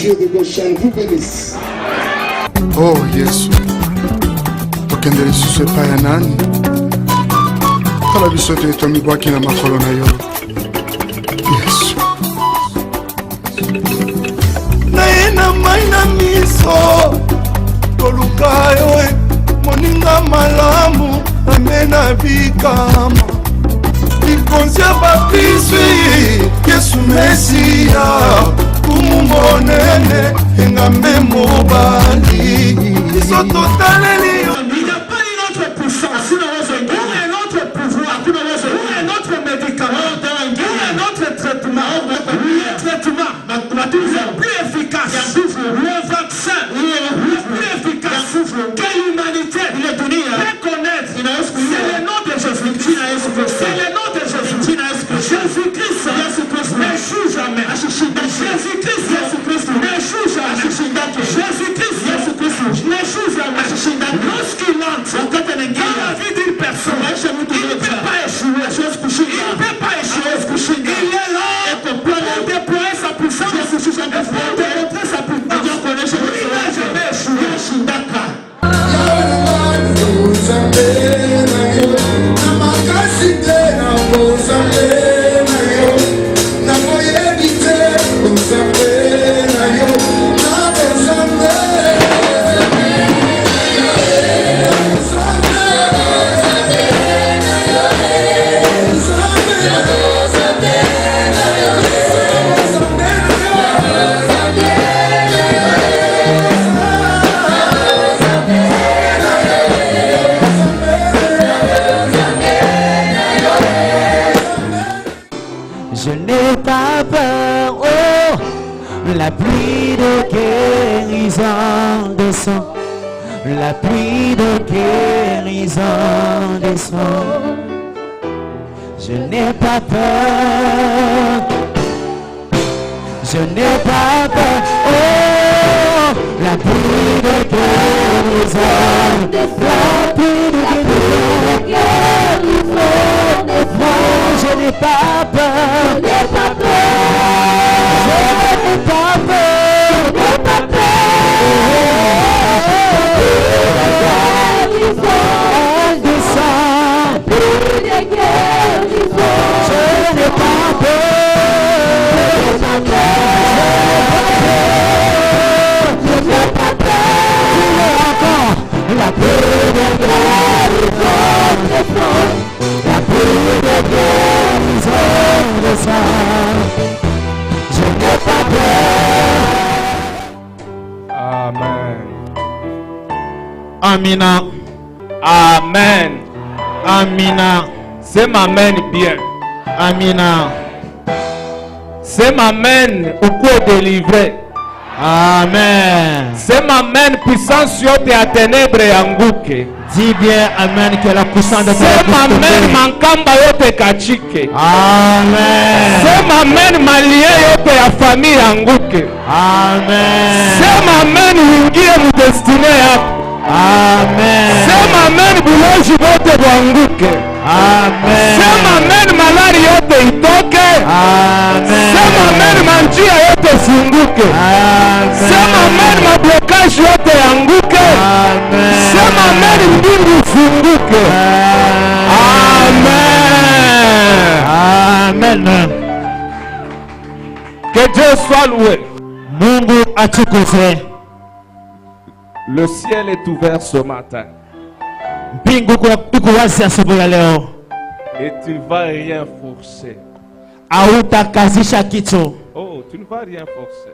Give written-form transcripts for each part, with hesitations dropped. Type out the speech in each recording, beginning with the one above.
Dieu de Goshen vous bénisse. Oh Yesu, tokendele susu epai ya nani? Tala biso te tomibwaki na makolo na yo. Yesu. Naye na mai na miso toluka yo moninga malamu amena bikama likonzi ya bakristu Yesu Mesia kumu monene engambe mobali biso totaleli yo. Il n'y a pas une autre puissance, un autre pouvoir, un autre médicament, un autre traitement, plus efficace, le vaccin, plus efficace que l'humanité peut connaître. C'est le nom de Jésus-Christ. C'est le nom de Jésus-Christ. Jésus-Christ n'échoue jamais. Jésus-Christ n'échoue jamais. Jésus-Christ n'échoue jamais. Lorsqu'il entre dans la vie d'une personne, il ne peut pas échouer. Il ne peut pas échouer. Il est là pour déployer sa puissance, pour démontrer sa puissance. Il n'a jamais échoué. D'accord. Je n'ai pas peur, oh, la pluie de guérison descend, la pluie de guérison descend. Je n'ai pas peur, je n'ai pas peur, oh, la pluie de guérison, la pluie de guérison, je n'ai pas peur, je n'ai pas peur, je n'ai pas peur, je n'ai pas peur, elle descend, je n'ai pas peur, je n'ai pas peur, encore la pluie de guérison descend, la pluie de guérison descend, je n'ai pas peur. Amen. Amina. Amen. Amina. C'est m'amène bien. Amina. C'est m'amène au cours délivré. Amen. C'est m'amène puissance yote ya ténèbres ya nguke. Dis bien Amen que la puissance de C'est m'amène mankamba yote kachike. Amen. C'est m'amène malien yote ya famille ya nguke. Amen. C'est m'amène wingie mu destiné yako. Amen. C'est m'amène buloji bote bwa nguke. Amen. C'est m'amène malari yote itoke. Amen. C'est m'amène manjia yote funguke. Amen. C'est m'amène mablokage yote yanguke. Amen. C'est m'amène mbingu funguke. Amen. Amen. Que Dieu soit loué. Mungu atukuzwe. Le ciel est ouvert ce matin. Mbingu iko wazi asubuhi ya leo. Et tu ne vas rien forcer. Hautakazisha kitu. Oh, tu ne vas rien forcer.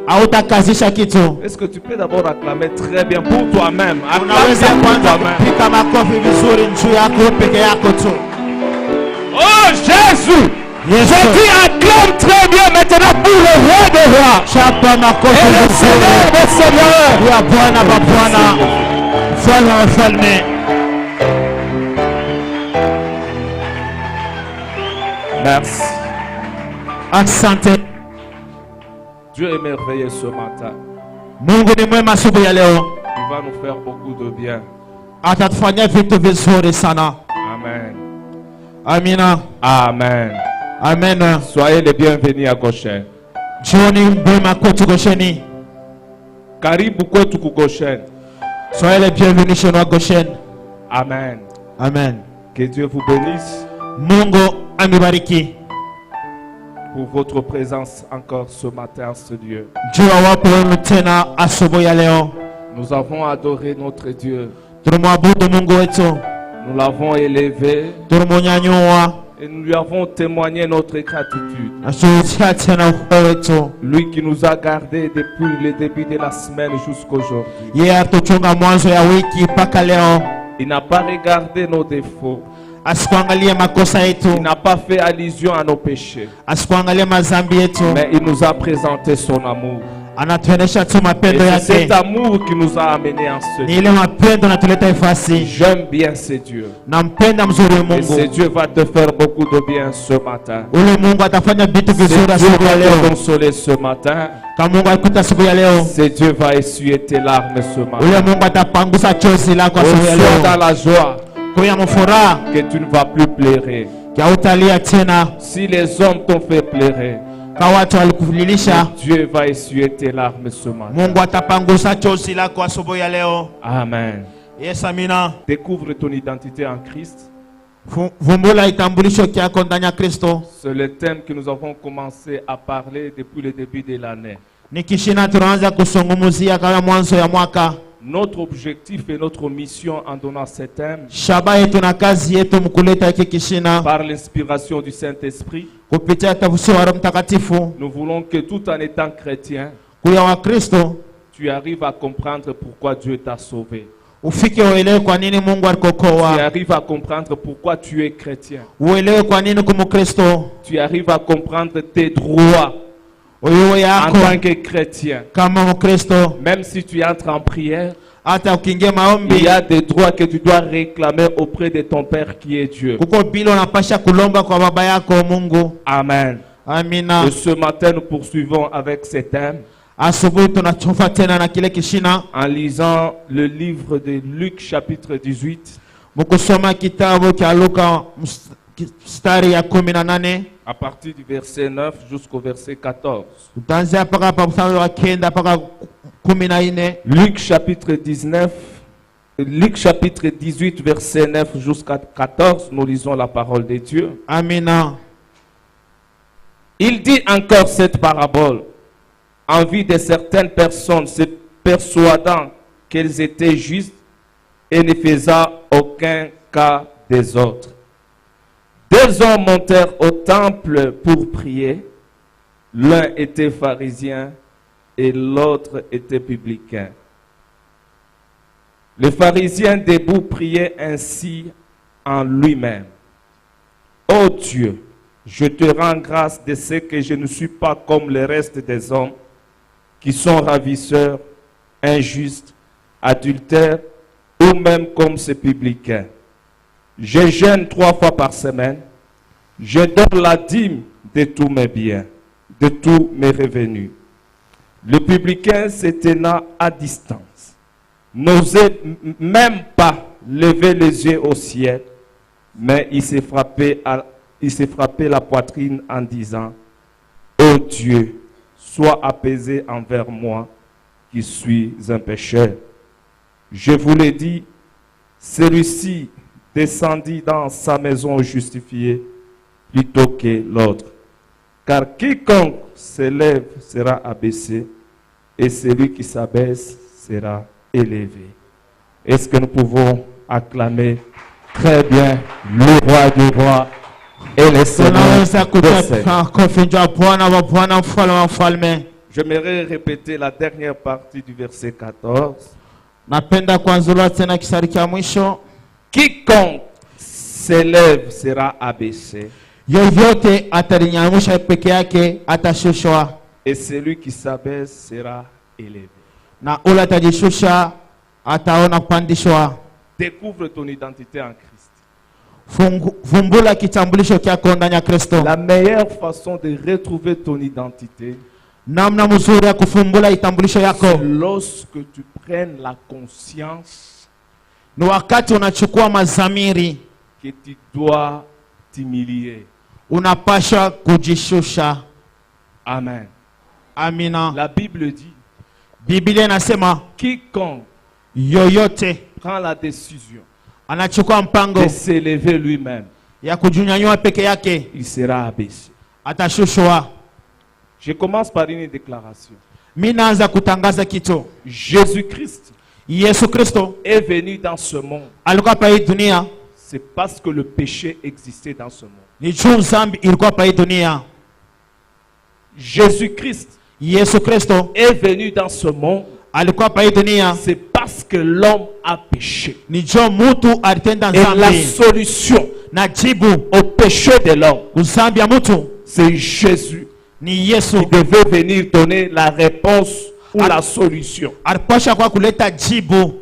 Hautakazisha kitu. Est-ce que tu peux d'abord acclamer très bien pour toi-même? Unaweza Acclame pour kwanza toi-même. kupiga makofi vizuri juu yako peke yako tu. Oh Jésus! Yes, Je dis acclame très bien maintenant pour le roi des rois. Chapa makofi Et le Seigneur des seigneurs. ya Bwana mabwana, mfalme wa wafalme. Merci. Asante. Dieu est merveilleux ce matin. Mungu ni mwema asubuhi ya leo. Il va nous faire beaucoup de bien. Atatufanyia vitu vizuri sana. Amen. Amina. Amen. Amen. Soyez les bienvenus à Goshen. Jioni mwema kwetu Gosheni. Karibu kwetu Goshen. Soyez les bienvenus chez nous Goshen. Amen. Amen. Que Dieu vous bénisse Mungu amibariki. pour votre présence encore ce matin en ce lieu. Jua wapo wenu tena asubuhi ya leo. Nous avons adoré notre Dieu. Tunamwabudu Mungu wetu. Nous l'avons élevé Tunamnyanyua. et nous lui avons témoigné notre gratitude. Ashuhudia tena ukoo wetu. Lui qui nous a gardés depuis le début de la semaine jusqu'aujourd'hui. Yeye atuchunga mwanzo ya wiki mpaka leo. Il n'a pas regardé nos défauts. Asikuangalie makosa yetu. Il n'a pas fait allusion à nos péchés. Asikuangalie mazambi yetu. Mais il nous a présenté son amour. Anatuonesha tu Et mapendo c'est yake. cet amour qui nous a amenés en ce Ni lieu. ile mapendo natuleta ifasi. J'aime bien ce Dieu. Nampenda mzuri Et Mungu. ce Dieu va te faire beaucoup de bien ce matin. Ule Mungu atafanya vitu Ce vizuri Dieu asubuhi ya va te leo. consoler ce matin. Kama Mungu alikuta asubuhi ya leo. Ce Dieu va essuyer tes larmes ce Ule matin. Mungu atapangusa chozi lako asubuhi ya Sois dans leo. la joie Kuya mfuraha que tu ne vas plus pleurer. hautalia tena. Si les hommes t'ont fait pleurer, Kwa watu walikulilisha, Dieu va essuyer tes larmes ce matin. Mungu atapangusa chozi lako asubuhi ya leo. Amen. Yes, amina. Découvre ton identité en Christ. Vumbula itambulisho kyako ndani ya Kristo. C'est le thème que nous avons commencé à parler depuis le début de l'année. Ni kishina tunaanza kusungumuzia kama mwanzo ya mwaka. Notre objectif et notre mission en donnant ce thème, Shaba yetu na kazi yetu mkuleta hiki kishina par l'inspiration du Saint-Esprit, kupitia tafsiri wa Roho Mtakatifu. nous voulons que tout en étant chrétien, Kuya wa Kristo tu arrives à comprendre pourquoi Dieu t'a sauvé. ufike uelewe kwa nini Mungu Tu alikokoa. arrives à comprendre pourquoi tu es chrétien. Uelewe kwa nini kumu Kristo. Tu arrives à comprendre tes droits Uyuwe en yako tant que chrétien. kama Mkristo. Même si tu entres en prière, Hata ukiingia il maombi y a des droits que tu dois réclamer auprès de ton Père qui est Dieu. kuko bila unapasha kulomba kwa baba yako Mungu. Amen. Amina. Et ce matin, nous poursuivons avec ce thème Asubuhi tunachofa tena na kile kishina en lisant le livre de Luc chapitre 18 mkusoma kitabu cha Luka mstari ya 18 à partir du verset 9 jusqu'au verset 14. tutaanzia mpaka hapa mstari wa 9 mpaka 14. Luc chapitre 19, Luc chapitre 18 verset 9 jusqu'à 14, nous lisons la parole de Dieu. Amina. Il dit encore cette parabole en vue de certaines personnes se persuadant qu'elles étaient justes et ne faisant aucun cas des autres. Deux hommes montèrent au temple pour prier. L'un était pharisien et l'autre était publicain. Le pharisien debout priait ainsi en lui-même. Ô Dieu, je te rends grâce de ce que je ne suis pas comme le reste des hommes qui sont ravisseurs, injustes, adultères ou même comme ces publicains. Je jeûne 3 fois par semaine. Je donne la dîme de tous mes biens, de tous mes revenus. Le publicain se tenant à distance, n'osait même pas lever les yeux au ciel, mais il s'est frappé la poitrine en disant, ô Dieu, sois apaisé envers moi qui suis un pécheur. Je vous l'ai dit, celui-ci descendit dans sa maison justifié plutôt que l'autre. Car quiconque s'élève sera abaissé et celui qui s'abaisse sera élevé. Est-ce que nous pouvons acclamer très bien le roi du roi et le Seigneur Tunaweza des seigneurs? kutoa kofi njoo Bwana wa Bwana, mfalme wa mfalme. J'aimerais répéter la dernière partie du verset 14. Napenda kuanzua tena kisari cha mwisho. Quiconque s'élève sera abaissé Yoyote atalinyanyusha peke yake atashushwa, et celui qui s'abaisse sera élevé. na ule atajishusha ataona kupandishwa. Découvre ton identité en Christ. Vumbula kitambulisho kyako ndani ya Kristo. La meilleure façon de retrouver ton identité, Namna mzuri ya kufumbula itambulisho yako c'est lorsque tu prennes la conscience ni wakati unachukua mazamiri, que tu dois t'humilier. unapasha kujishusha. Amen. Amina. La Bible dit, Biblia inasema quiconque yoyote prend la décision anachukua mpango de s'élever lui-même, ya kujinyanyua peke yake il sera abaissé. atashushwa. Je commence par une déclaration. Mimi naanza kutangaza kitu. Jésus-Christ Yesu Kristo est venu dans ce monde. alikuwa hapa hii dunia, C'est parce que le péché existait dans ce monde. ni juu dhambi ilikuwa hapa hii dunia. Jésus-Christ Yesu Kristo est venu dans ce monde. alikuwa hapa hii dunia, C'est parce que l'homme a péché. ni juu mtu alitenda Et la dhambi, solution na jibu au péché de l'homme, kudhambi ya mtu c'est Jésus ni Yesu. qui devait venir donner la réponse ou la solution. Alipasha kwa kuleta jibu.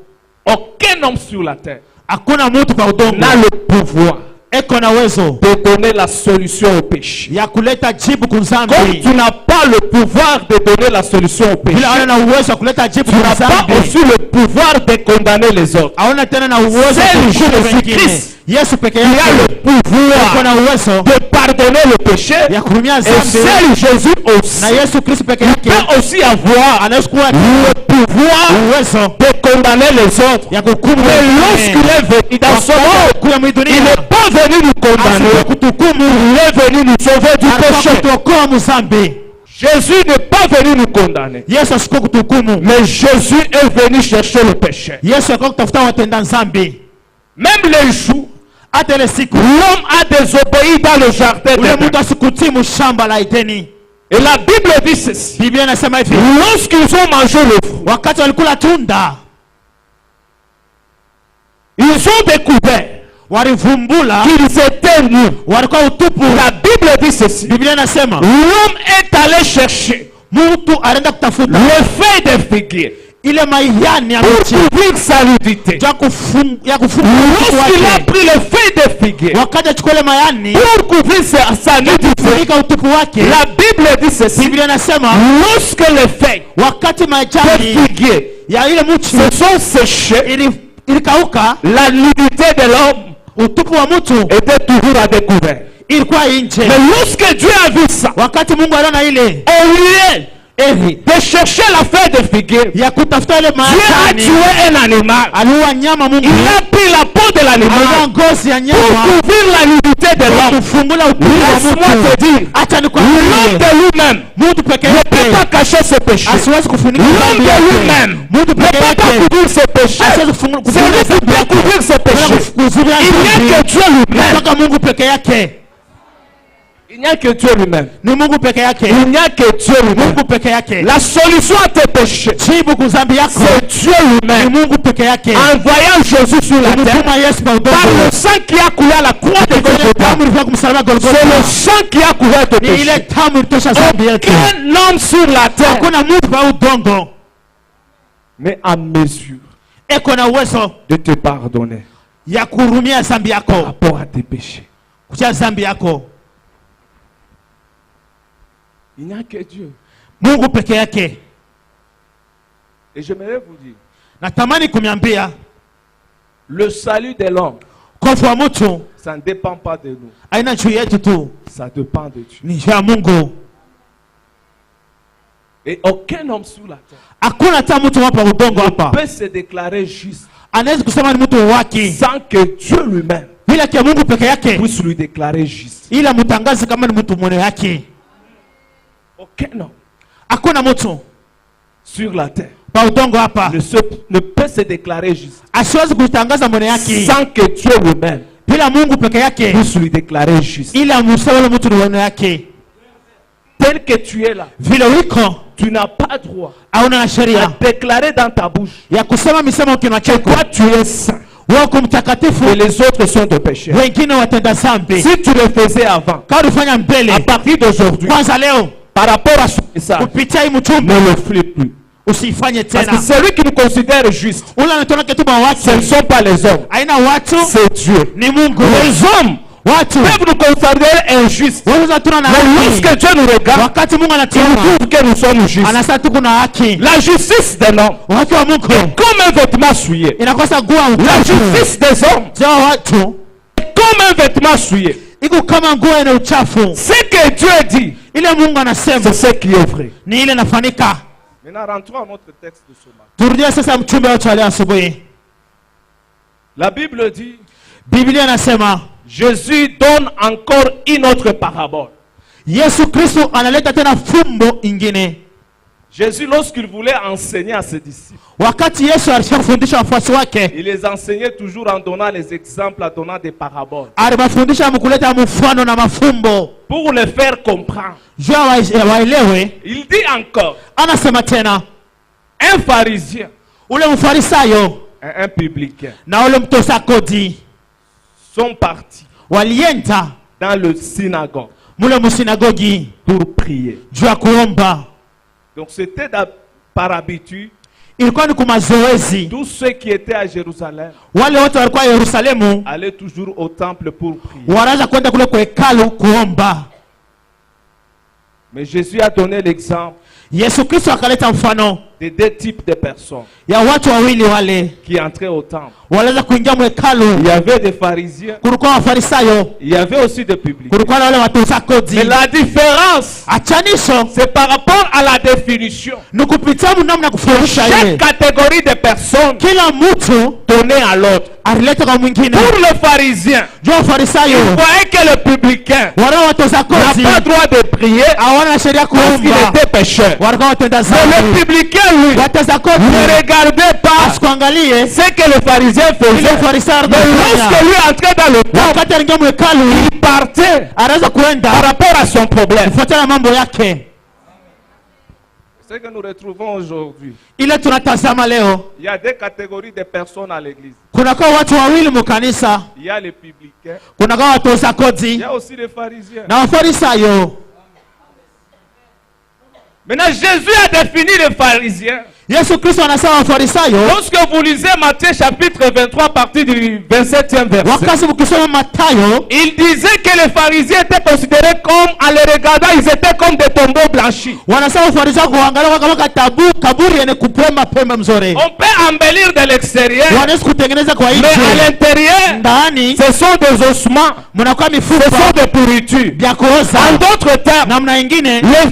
Aucun homme sur la terre Hakuna mtu kwa udongo n'a le pouvoir eko na uwezo de donner la solution au péché. ya kuleta jibu Comme kudhambi. tu n'as pas le pouvoir de donner la solution au péché, Bila haona na uwezo wa kuleta jibu tu n'as pas kudhambi, aussi le pouvoir de condamner les autres. haona tena na uwezo wa C'est kuhukumu Jésus-Christ wengine. Yesu peke Il a yake le pouvoir eko na uwezo de pardonner le péché. ya kurumia Et dhambi, seul Jésus aussi na Yesu Kristo peke yake peut aussi avoir anaweza kuwa le pouvoir uwezo de condamner les autres. ya kuhukumu Mais wengine. lorsqu'il est venu dans ce monde, kuya il mwidunia n'est pas venu nous condamner, kutukumu, il est venu nous sauver du péché. kutuokoa muzambi. Jésus n'est pas venu nous condamner, Yesu asikuwa kutukumu, mais Jésus est venu chercher le péché. Yesu alikuwa kutafuta watenda dhambi. Même les jours, Hata ile siku l'homme a désobéi dans le jardin ule d'Éden. mtu asikutii mshamba la Edeni. Et la Bible dit ceci. Biblia inasema hivi, Lorsqu'ils ont mangé le fruit, wakati walikula tunda ils ont découvert walivumbula qu'ils étaient nus. walikuwa utupu. La Bible dit ceci. Biblia inasema L'homme est allé chercher mtu alienda kutafuta le feuille de figuier ile maihani ya pour mti couvrir sa nudité. ya kufunga utupu Lorsqu'il a wake. pris le feuille de figuier Wakati achukua ile mayani pour couvrir sa nudité, kufunika utupu wake, la Bible dit ceci. Biblia inasema Lorsque les feuilles wakati de majani figuier ya ile mti se sont séchées, ilikauka, la nudité de l'homme utupu wa mtu était toujours à découvert. ilikuwa nje. Mais lorsque Dieu a vu ça, Wakati Mungu aliona ile au lieu de chercher la feuille de figuier, ya kutafuta ile Dieu a majani, tué un animal. aliua nyama. Mungu Il a pris la peau de aliua l'animal ngozi ya pour nyama couvrir la nudité de l'homme. kufungula utupu wa Laisse-moi te mtu. dire, Acha l'homme nikwambie, de lui-même mtu peke ne peut pas yake cacher ses péchés. asiwezi kufunika L'homme dhambi de yake. lui-même ne Mtu peut peke pas yake couvrir ses péchés. asiwezi kufunika C'est lui qui dhambi peut yake. couvrir ses péchés. Kuzuia Il n'y a que dhambi Dieu lui-même. kutoka Mungu peke yake. Il n'y a que Dieu lui-même. Ni Mungu peke yake, Il n'y a que Dieu lui-même. Mungu peke yake. La solution à tes péchés, Jibu kudhambi yako c'est Dieu ni lui-même. Mungu peke yake. En voyant Jésus sur la terre, Mtuma Yesu kwa par udongo, le sang qui a coulé à la croix de Golgotha, damu ilikuwa kumsalaba c'est le Golgotha. sang qui a couvert tes Ni ile péchés. damu ilitosha dhambi yetu. Aucun homme sur la terre, Hakuna mtu kwa udongo mais à mesure eko na uwezo de te pardonner ya kurumia dhambi par yako, rapport à tes péchés. kucha dhambi yako. Il n'y a que Dieu. Mungu peke yake. Et j'aimerais vous dire, Natamani kumiambia le salut de l'homme, kofu wa mtu ça ne dépend pas de nous. haina juu yetu tu, Ça dépend de Dieu. ni juu ya Mungu. Et aucun homme sur la terre Hakuna hata mtu hapa udongo hapa peut se déclarer juste anaweza kusema ni mtu wake sans que Dieu lui-même bila kia Mungu peke yake, puisse lui déclarer juste. ila mtangaze kama ni mtu mwenye yake. Aucun homme Hakuna mtu sur la terre pa udongo hapa ne peut se déclarer juste asiwezi kutangaza mwenye yake sans que Dieu lui-même bila Mungu peke yake, puisse lui déclarer juste. ila musawala mtu ni mwenye yake. Tel que tu es là, Vile wiko tu n'as pas droit hauna na à sheria déclarer dans ta bouche ya kusema misemo kinywa que chako toi tu es saint wako mtakatifu, et les autres sont des pécheurs. wengine watenda dhambi. Si tu le faisais avant, Kama ulifanya mbele, à partir d'aujourd'hui, kwanza leo par rapport à ce message, kupitia hii mchumba ne le fais plus. usifanye Parce tena. que celui qui nous considère juste, Ule anatoka ketuma ce ne watu sont pas les hommes, aina watu c'est Dieu. ni Mungu. Les hommes Watu peuvent nous considérer injustes. waweza tuna na Mais lorsque haki, Dieu nous regarde, wakati Mungu il nous anatuona trouve que nous sommes justes. anasema tuko na haki. La justice des hommes, Watu wa Mungu comme un vêtement souillé. inakosa gua La utatu. justice des hommes, Zao watu comme un vêtement souillé. iko kama nguo yenye uchafu. Ce que Dieu dit, Ile Mungu anasema c'est ce qui est vrai. ni ile inafanika. Maintenant, rentrons à notre texte de ce matin. Turudie sasa mchumbe wetu leo asubuhi. La Bible dit, Biblia inasema Jésus donne encore une autre parabole. Yesu Kristo analeta tena fumbo ingine. Jésus, lorsqu'il voulait enseigner à ses disciples, Wakati Yesu alishafundisha wafuasi wake, il les enseignait toujours en donnant les exemples, en donnant des paraboles, alibafundisha mkuleta mfano na mafumbo pour les faire comprendre. juu waelewe. Il dit encore, Anasema tena un pharisien ule mfarisayo et un publicain na ule mtoza kodi sont partis walienda dans le synagogue mule musinagogi pour prier. juu ya kuomba. Donc c'était par habitude, Ilikuwa ni kumazoezi. tous ceux qui étaient à Jérusalem Wale wote walikuwa Yerusalemu allaient toujours au temple pour prier. wanaanza kwenda kule kwa hekalu kuomba. Mais Jésus a donné l'exemple Yesu Kristo akaleta mfano de deux types de personnes ya watu wawili wale qui entraient au temple. waliweza kuingia mu hekalu. Il y avait des pharisiens, Kulikuwa wafarisayo, il y avait aussi des publics. kulikuwa na wale watoza kodi. Mais la différence, Achanisho c'est par rapport à la définition. ni kupitia namna kufundisha Chaque ile. catégorie de personnes Kila mtu donnée à l'autre. alileta kwa mwingine. Pour le pharisien, Juu wafarisayo il voyait que le publicain wale watoza kodi n'a pas droit de prier hawana sheria parce qu'il kuomba, était pécheur. walikuwa watenda Mais le dhambi. publicain, lui, Watoza kodi ne regardait pas asikuangalie ce que le pharisien ile faisait. farisayo Mais anafanya. lorsque lui entrait dans le temple, Wakati aliingia mu hekalu il partait anaweza par kuenda rapport à son problème. kufuatana na mambo yake. C'est ce que nous retrouvons aujourd'hui. Ile tunatazama leo, Il y a deux catégories de personnes à l'église. kunakuwa watu wawili mu kanisa, Il y a les publicains, kunakuwa watoza il kodi y a aussi les pharisiens. na wafarisayo. Maintenant, Jésus a défini les pharisiens. Yesu Kristo anasema wafarisayo, Lorsque vous lisez Matthieu chapitre 23, partir du 27e verset, wakati mkisoma Mathayo, il disait que les pharisiens étaient considérés comme, en les regardant, ils étaient comme des tombeaux blanchis. wanasema wafarisayo kuangalia kama kaburi yenye kupema pembe mzuri. On peut embellir de l'extérieur, Wanaweza kutengeneza kwa mais à nje, l'intérieur, ndani ce sont des ossements, mnakuwa ce sont mifupa des pourritures. vya kuoza. En d'autres termes, Namna ingine les